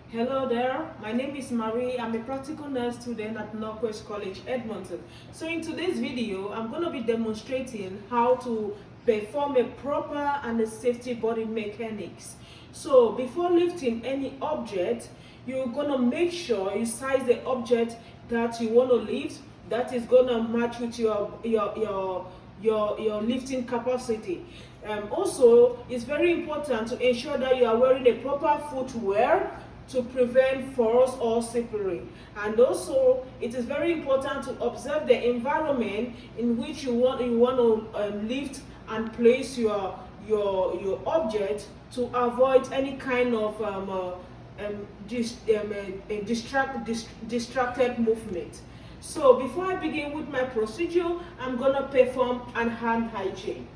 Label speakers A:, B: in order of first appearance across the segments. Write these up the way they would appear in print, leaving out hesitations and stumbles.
A: Hello there, my name is Marie. I'm a practical nurse student at NorQuest College, Edmonton. So in today's video, I'm going to be demonstrating how to perform a proper and a safety body mechanics. So before lifting any object, you're going to make sure you size the object that you want to lift that is going to match with your lifting capacity. Also, it's very important to ensure that you are wearing a proper footwear to prevent falls or slippery. And also, it is very important to observe the environment in which you want to lift and place your object to avoid any kind of distracted movement. So before I begin with my procedure, I'm gonna perform an hand hygiene.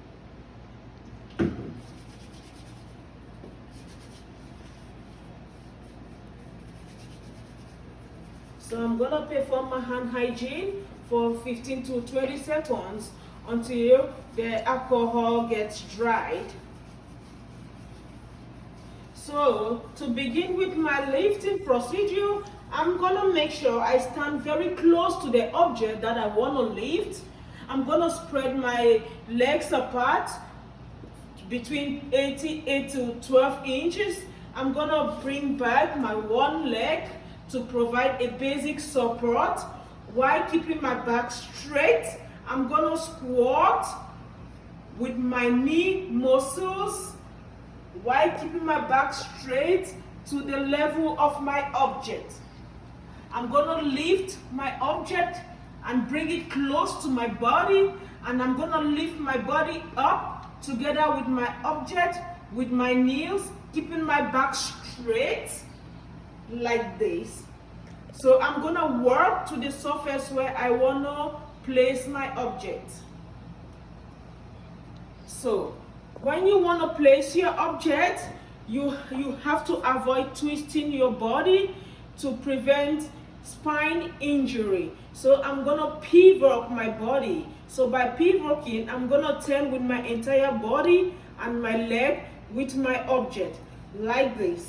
A: So I'm gonna perform my hand hygiene for 15 to 20 seconds until the alcohol gets dried. So to begin with my lifting procedure, I'm gonna make sure I stand very close to the object that I wanna lift. I'm gonna spread my legs apart between 8 to 12 inches. I'm gonna bring back my one leg to provide a basic support while keeping my back straight. I'm gonna squat with my knee muscles while keeping my back straight to the level of my object. I'm gonna lift my object and bring it close to my body, and I'm gonna lift my body up together with my object with my knees, keeping my back straight like this. So I'm gonna work to the surface where I wanna place my object. So when you wanna place your object, you have to avoid twisting your body to prevent spine injury. So I'm gonna pivot my body. So by pivoting, I'm gonna turn with my entire body and my leg with my object like this.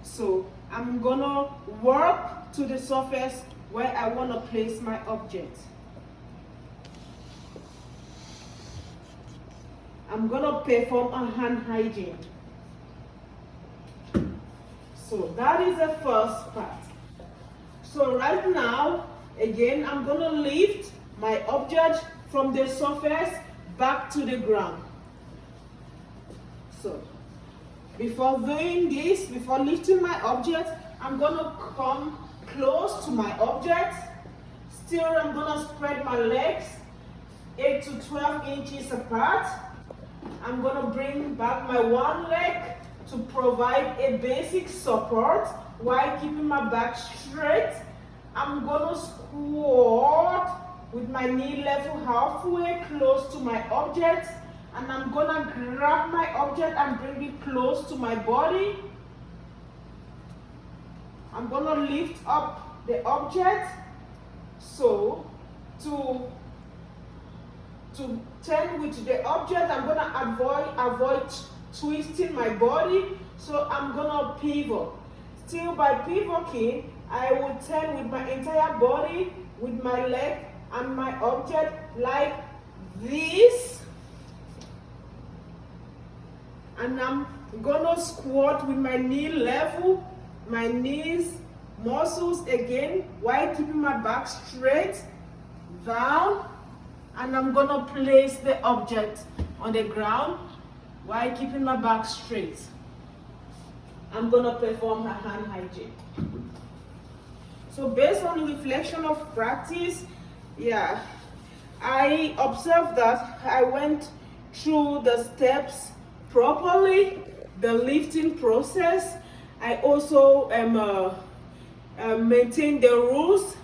A: So I'm gonna work to the surface where I wanna place my object. I'm gonna perform a hand hygiene. So that is the first part. So right now, again, I'm gonna lift my object from the surface back to the ground. So before doing this, before lifting my object, I'm gonna come close to my object. Still, I'm gonna spread my legs 8 to 12 inches apart. I'm gonna bring back my one leg to provide a basic support while keeping my back straight. I'm gonna squat with my knee level halfway close to my object, and I'm gonna grab my object and bring it close to my body. I'm gonna lift up the object. So to turn with the object, I'm gonna avoid twisting my body. So I'm gonna pivot. Still by pivoting, I will turn with my entire body, with my leg and my object like this. And I'm gonna squat with my knee level, my knees, muscles again, while keeping my back straight, down. And I'm gonna place the object on the ground while keeping my back straight. I'm gonna perform a hand hygiene. So based on reflection of practice, I observed that I went through the steps properly, the lifting process. I also maintain the rules,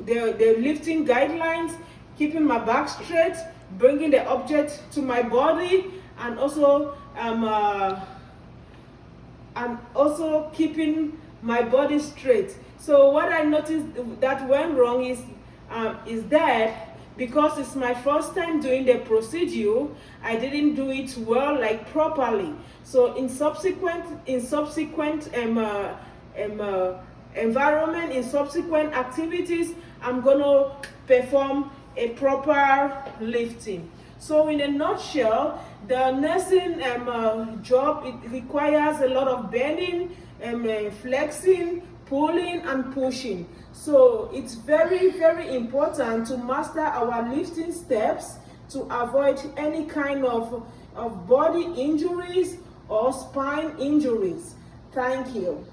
A: the lifting guidelines, keeping my back straight, bringing the object to my body, and also keeping my body straight. So what I noticed that went wrong is that because it's my first time doing the procedure, I didn't do it well, like properly. So in subsequent environment, in subsequent activities, I'm gonna perform a proper lifting. So in a nutshell, the nursing job, it requires a lot of bending, flexing, pulling and pushing. So it's very, very important to master our lifting steps to avoid any kind of body injuries or spine injuries. Thank you.